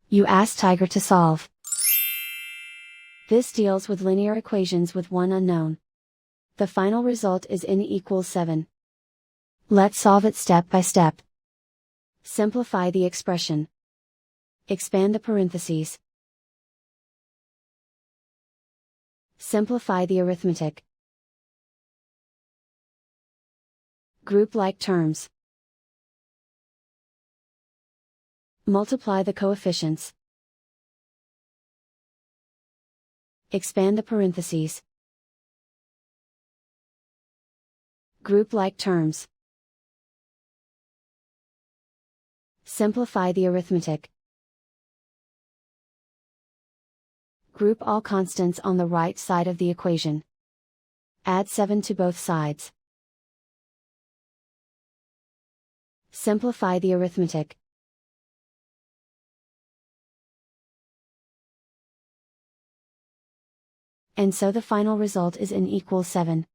You ask Tiger to solve. This deals with linear equations with one unknown. The final result is n equals 7. Let's solve it step by step. Simplify the expression. Expand the parentheses. Simplify the arithmetic. Group like terms. Multiply the coefficients. Expand the parentheses. Group like terms. Simplify the arithmetic. Group all constants on the right side of the equation. Add 7 to both sides. Simplify the arithmetic. And so the final result is n equals 7.